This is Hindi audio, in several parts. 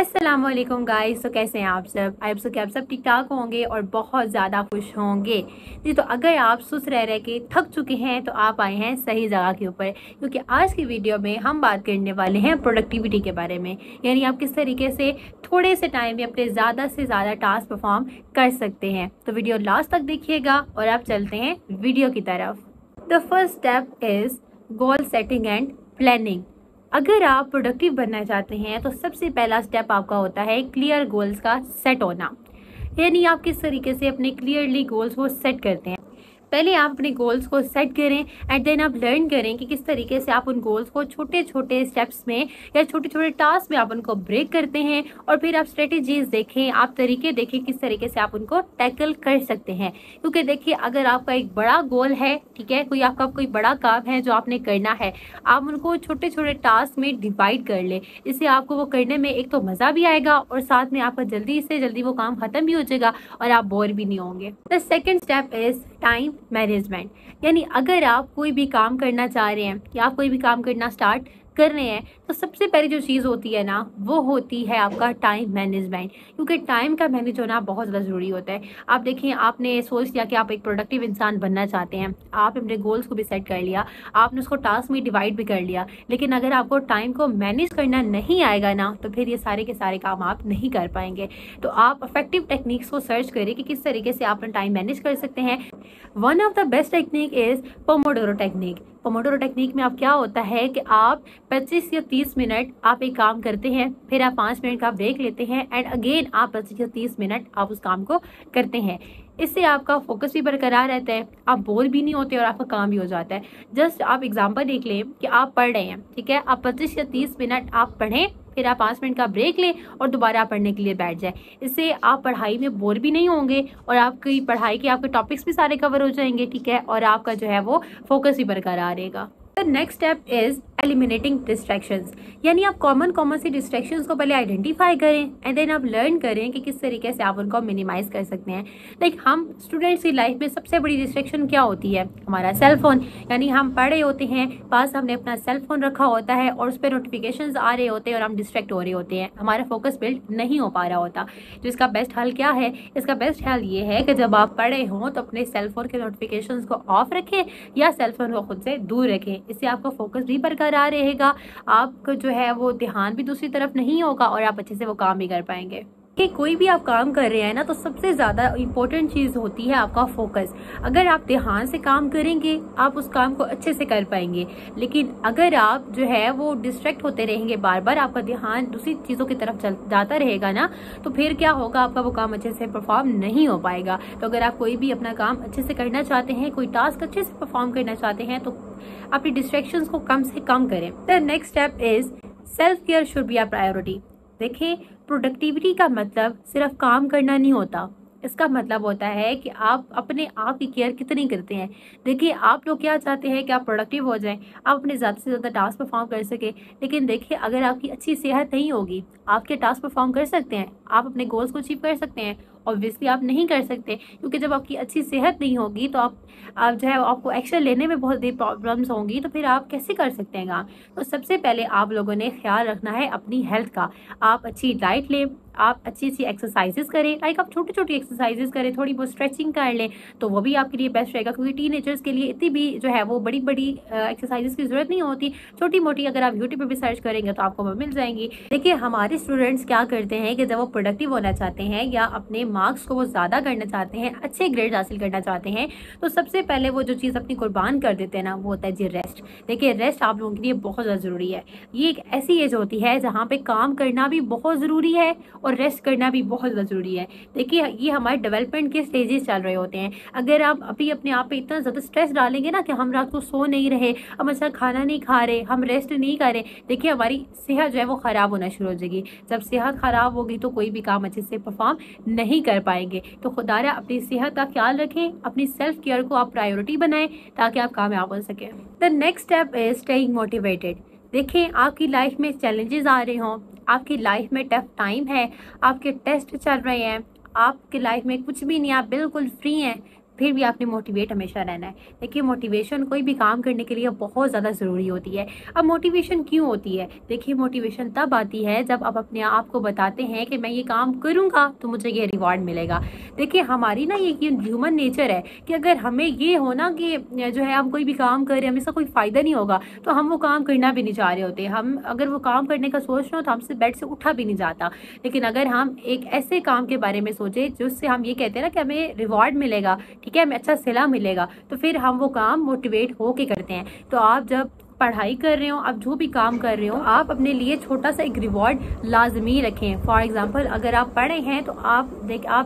अस्सलामुअलैकुम गाइस। तो कैसे हैं आप सब? आई होप कि आप सब ठीक ठाक होंगे और बहुत ज़्यादा खुश होंगे जी। तो अगर आप सुस्त रह के थक चुके हैं तो आप आए हैं सही जगह के ऊपर, क्योंकि आज की वीडियो में हम बात करने वाले हैं प्रोडक्टिविटी के बारे में। यानी आप किस तरीके से थोड़े से टाइम में अपने ज़्यादा से ज़्यादा टास्क परफॉर्म कर सकते हैं। तो वीडियो लास्ट तक देखिएगा और आप चलते हैं वीडियो की तरफ। The first step is goal setting and planning. अगर आप प्रोडक्टिव बनना चाहते हैं तो सबसे पहला स्टेप आपका होता है क्लियर गोल्स का सेट होना। यानी आप किस तरीके से अपने क्लियरली गोल्स को सेट करते हैं। पहले आप अपने गोल्स को सेट करें एंड देन आप लर्न करें कि किस तरीके से आप उन गोल्स को छोटे छोटे स्टेप्स में या छोटे छोटे टास्क में आप उनको ब्रेक करते हैं। और फिर आप स्ट्रेटेजीज देखें, आप तरीके देखें किस तरीके से आप उनको टैकल कर सकते हैं। क्योंकि देखिए, अगर आपका एक बड़ा गोल है, ठीक है, कोई बड़ा काम है जो आपने करना है, आप उनको छोटे छोटे टास्क में डिवाइड कर ले। इससे आपको वो करने में एक तो मज़ा भी आएगा और साथ में आपका जल्दी से जल्दी वो काम खत्म भी हो जाएगा और आप बोर भी नहीं होंगे। The second step is time management. यानी अगर आप कोई भी काम करना चाह रहे हैं या आप कोई भी काम करना स्टार्ट कर रहे हैं तो सबसे पहली जो चीज़ होती है ना, वो होती है आपका टाइम मैनेजमेंट। क्योंकि टाइम का मैनेज होना बहुत ज़्यादा ज़रूरी होता है। आप देखिए, आपने सोच लिया कि आप एक प्रोडक्टिव इंसान बनना चाहते हैं, आपने अपने गोल्स को भी सेट कर लिया, आपने उसको टास्क में डिवाइड भी कर लिया, लेकिन अगर आपको टाइम को मैनेज करना नहीं आएगा ना, तो फिर ये सारे के सारे काम आप नहीं कर पाएंगे। तो आप इफेक्टिव टेक्निक्स को सर्च करें कि किस तरीके से आप अपना टाइम मैनेज कर सकते हैं। One of the best technique is Pomodoro technique. Pomodoro technique में आप क्या होता है कि आप 25 या 30 मिनट आप एक काम करते हैं, फिर आप 5 मिनट का ब्रेक लेते हैं एंड अगेन आप 25 या 30 मिनट आप उस काम को करते हैं। इससे आपका फोकस भी बरकरार रहता है, आप बोर भी नहीं होते और आपका काम भी हो जाता है। जस्ट आप एग्जांपल देख लें कि आप पढ़ रहे हैं, ठीक है, आप 25 या 30 मिनट आप पढ़ें, फिर आप 5 मिनट का ब्रेक लें और दोबारा आप पढ़ने के लिए बैठ जाए। इससे आप पढ़ाई में बोर भी नहीं होंगे और आपकी पढ़ाई के आपके टॉपिक्स भी सारे कवर हो जाएंगे, ठीक है, और आपका जो है वो फोकस भी बरकरार रहेगा। The next step is eliminating distractions. यानी आप कॉमन सी डिस्ट्रैक्शंस को पहले आइडेंटिफाई करें एंड देन आप लर्न करें कि किस तरीके से आप उनको मिनिमाइज कर सकते हैं। लाइक हम स्टूडेंट्स की लाइफ में सबसे बड़ी डिस्ट्रैक्शन क्या होती है? हमारा सेल फोन। यानी हम पढ़ रहे होते हैं, पास हमने अपना सेल फोन रखा होता है और उस पर नोटिफिकेशंस आ रहे होते हैं और हम डिस्ट्रैक्ट हो रहे होते हैं, हमारा फोकस बिल्ड नहीं हो पा रहा होता। तो इसका बेस्ट हल क्या है? इसका बेस्ट हल ये है कि जब आप पढ़े हों तो अपने सेल फोन के नोटिफिकेशंस को ऑफ रखें या सेल फोन को खुद से दूर रखें। इससे आपका फोकस भी बरकरार रहेगा, आपका जो है वो ध्यान भी दूसरी तरफ नहीं होगा और आप अच्छे से वो काम भी कर पाएंगे। कि कोई भी आप काम कर रहे हैं ना, तो सबसे ज़्यादा इम्पोर्टेंट चीज़ होती है आपका फोकस। अगर आप ध्यान से काम करेंगे आप उस काम को अच्छे से कर पाएंगे, लेकिन अगर आप जो है वो डिस्ट्रैक्ट होते रहेंगे, बार बार आपका ध्यान दूसरी चीज़ों की तरफ जाता रहेगा ना, तो फिर क्या होगा, आपका वो काम अच्छे से परफॉर्म नहीं हो पाएगा। तो अगर आप कोई भी अपना काम अच्छे से करना चाहते हैं, कोई टास्क अच्छे से परफॉर्म करना चाहते हैं, तो अपनी डिस्ट्रैक्शंस को कम से कम करें। The next step is self care should be a priority. देखिए, प्रोडक्टिविटी का मतलब सिर्फ काम करना नहीं होता, इसका मतलब होता है कि आप अपने आप की केयर कितनी करते हैं। देखिए, आप लोग क्या चाहते हैं कि आप प्रोडक्टिव हो जाएं, आप अपने ज़्यादा से ज़्यादा टास्क परफॉर्म कर सके, लेकिन देखिए, अगर आपकी अच्छी सेहत नहीं होगी, आप क्या टास्क परफॉर्म कर सकते हैं? आप अपने गोल्स को अचीव कर सकते हैं? ऑब्वियसली आप नहीं कर सकते, क्योंकि जब आपकी अच्छी सेहत नहीं होगी तो आप जो है आपको एक्शन लेने में बहुत देर प्रॉब्लम्स होंगी, तो फिर आप कैसे कर सकते हैं काम? तो सबसे पहले आप लोगों ने ख्याल रखना है अपनी हेल्थ का। आप अच्छी डाइट लें, आप अच्छी सी एक्सरसाइजेस करें, लाइक आप छोटी छोटी एक्सरसाइजेस करें, थोड़ी बहुत स्ट्रेचिंग कर लें, तो वो भी आपके लिए बेस्ट रहेगा। क्योंकि टीनेजर्स के लिए इतनी भी जो है वो बड़ी बड़ी एक्सरसाइजेस की ज़रूरत नहीं होती, छोटी मोटी अगर आप यूट्यूब पर भी सर्च करेंगे तो आपको वो मिल जाएंगी। देखिए, हमारे स्टूडेंट्स क्या करते हैं कि जब वो प्रोडक्टिव होना चाहते हैं या अपने मार्क्स को वो ज़्यादा करना चाहते हैं, अच्छे ग्रेड हासिल करना चाहते हैं, तो सबसे पहले वो जो चीज़ अपनी कुर्बान कर देते हैं ना, वो होता है जी रेस्ट। देखिए, रेस्ट आप लोगों के लिए बहुत ज़्यादा ज़रूरी है। ये एक ऐसी एज होती है जहाँ पे काम करना भी बहुत ज़रूरी है और रेस्ट करना भी बहुत ज़्यादा ज़रूरी है। देखिए, ये हमारे डेवलपमेंट के स्टेजेस चल रहे होते हैं। अगर आप अभी अपने आप पे इतना ज़्यादा स्ट्रेस डालेंगे ना कि हम रात को सो नहीं रहे, हम अच्छा खाना नहीं खा रहे, हम रेस्ट नहीं कर रहे, देखिए हमारी सेहत जो है वो ख़राब होना शुरू हो जाएगी। जब सेहत ख़राब होगी तो कोई भी काम अच्छे से परफॉर्म नहीं कर पाएंगे। तो खुदारा अपनी सेहत का ख्याल रखें, अपनी सेल्फ केयर को आप प्रायोरिटी बनाएं ताकि आप कामयाब हो सकें। The next step is staying motivated. देखें, आपकी लाइफ में चैलेंजेस आ रहे हों, आपकी लाइफ में टफ टाइम है, आपके टेस्ट चल रहे हैं, आपकी लाइफ में कुछ भी नहीं, आप बिल्कुल फ्री हैं, फिर भी आपने मोटिवेट हमेशा रहना है। देखिए मोटिवेशन कोई भी काम करने के लिए बहुत ज़्यादा ज़रूरी होती है। अब मोटिवेशन क्यों होती है? देखिए मोटिवेशन तब आती है जब आप अपने आप को बताते हैं कि मैं ये काम करूँगा तो मुझे ये रिवॉर्ड मिलेगा। देखिए हमारी ना ये ह्यूमन नेचर है कि अगर हमें ये हो ना कि जो है हम कोई भी काम कर रहे हैं, हमें इसका कोई फ़ायदा नहीं होगा, तो हम वो काम करना भी नहीं चाह रहे होते। हम अगर वो काम करने का सोच रहे हो तो हमसे बेड से उठा भी नहीं जाता। लेकिन अगर हम एक ऐसे काम के बारे में सोचें जिससे हम ये कहते हैं ना कि हमें रिवॉर्ड मिलेगा, ठीक है, हमें अच्छा सिला मिलेगा, तो फिर हम वो काम मोटिवेट होके करते हैं। तो आप जब पढ़ाई कर रहे हो, आप जो भी काम कर रहे हो, आप अपने लिए छोटा सा एक रिवॉर्ड लाजमी रखें। फॉर एग्जांपल अगर आप पढ़े हैं तो आप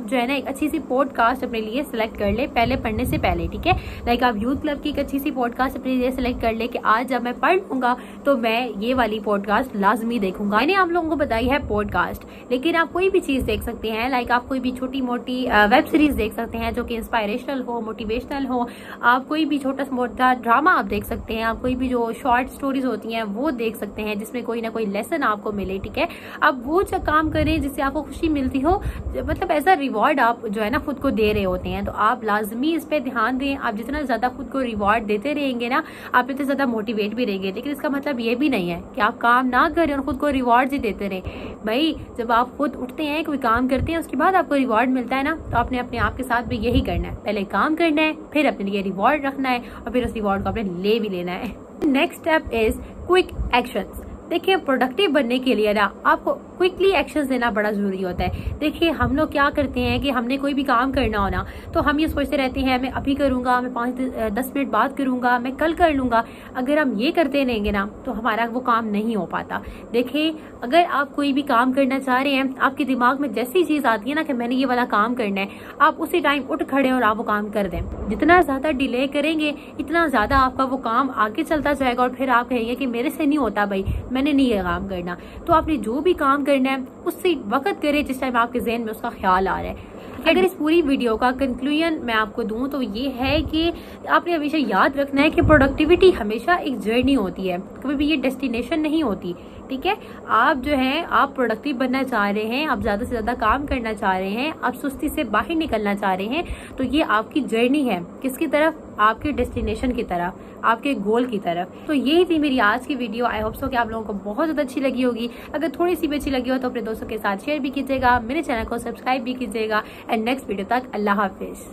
जो है ना एक अच्छी सी पॉडकास्ट अपने लिए सिलेक्ट कर ले पहले पढ़ने से पहले, ठीक है। लाइक आप यूथ क्लब की एक अच्छी सी पॉडकास्ट अपने लिए सिलेक्ट कर ले कि आज जब मैं पढ़ लूंगा तो मैं ये वाली पॉडकास्ट लाजमी देखूंगा। मैंने आप लोगों को बताई है पॉडकास्ट, लेकिन आप कोई भी चीज देख सकते हैं। लाइक आप कोई भी छोटी मोटी वेब सीरीज देख सकते हैं जो कि इंस्पायरेशनल हो, मोटिवेशनल हो। आप कोई भी छोटा मोटा ड्रामा आप देख सकते हैं। आप कोई भी जो शॉर्ट स्टोरीज होती हैं वो देख सकते हैं जिसमें कोई ना कोई लेसन आपको मिले, ठीक है। आप वो जो काम करें जिससे आपको खुशी मिलती हो, मतलब ऐसा रिवॉर्ड आप जो है ना खुद को दे रहे होते हैं। तो आप लाजमी इस पे ध्यान दें। आप जितना ज्यादा खुद को रिवॉर्ड देते रहेंगे ना, आप इतने ज्यादा मोटिवेट भी रहेंगे। लेकिन इसका मतलब ये भी नहीं है कि आप काम ना करें और खुद को रिवॉर्ड ही देते रहे। भाई जब आप खुद उठते हैं, कोई काम करते हैं, उसके बाद आपको रिवॉर्ड मिलता है ना, तो आपने अपने आप के साथ भी यही करना है। पहले काम करना है, फिर अपने लिए रिवॉर्ड रखना है और फिर उस रिवॉर्ड को आपने ले भी लेना है। Next step is quick actions. देखिए प्रोडक्टिव बनने के लिए ना आपको क्विकली एक्शंस लेना बड़ा जरूरी होता है। देखिए हम लोग क्या करते हैं कि हमने कोई भी काम करना हो ना, तो हम ये सोचते रहते हैं मैं अभी करूंगा, मैं 5-10 मिनट बाद करूंगा, मैं कल कर लूंगा। अगर हम ये करते रहेंगे ना तो हमारा वो काम नहीं हो पाता। देखिए अगर आप कोई भी काम करना चाह रहे हैं, आपके दिमाग में जैसी चीज आती है ना कि मैंने ये वाला काम करना है, आप उसी टाइम उठ खड़े और आप वो काम कर दें। जितना ज्यादा डिले करेंगे इतना ज्यादा आपका वो काम आगे चलता जाएगा और फिर आप कहेंगे कि मेरे से नहीं होता भाई, मैंने नहीं है काम करना। तो आपने जो भी काम करना है उससे वक्त करें जिस टाइम आपके जहन में उसका ख्याल आ रहा है। अगर इस पूरी वीडियो का कंक्लूजन मैं आपको दूं तो ये है कि आपने हमेशा याद रखना है कि प्रोडक्टिविटी हमेशा एक जर्नी होती है, कभी भी ये डेस्टिनेशन नहीं होती, ठीक है। आप जो है आप प्रोडक्टिव बनना चाह रहे हैं, आप ज्यादा से ज्यादा काम करना चाह रहे हैं, आप सुस्ती से बाहर निकलना चाह रहे हैं, तो ये आपकी जर्नी है। किसकी तरफ? आपके डेस्टिनेशन की तरफ, आपके गोल की तरफ। तो यही थी मेरी आज की वीडियो। आई होप सो कि आप लोगों को बहुत ज्यादा अच्छी लगी होगी। अगर थोड़ी सी भी अच्छी लगी हो तो अपने दोस्तों के साथ शेयर भी कीजिएगा, मेरे चैनल को सब्सक्राइब भी कीजिएगा। एंड नेक्स्ट वीडियो तक अल्लाह हाफिज।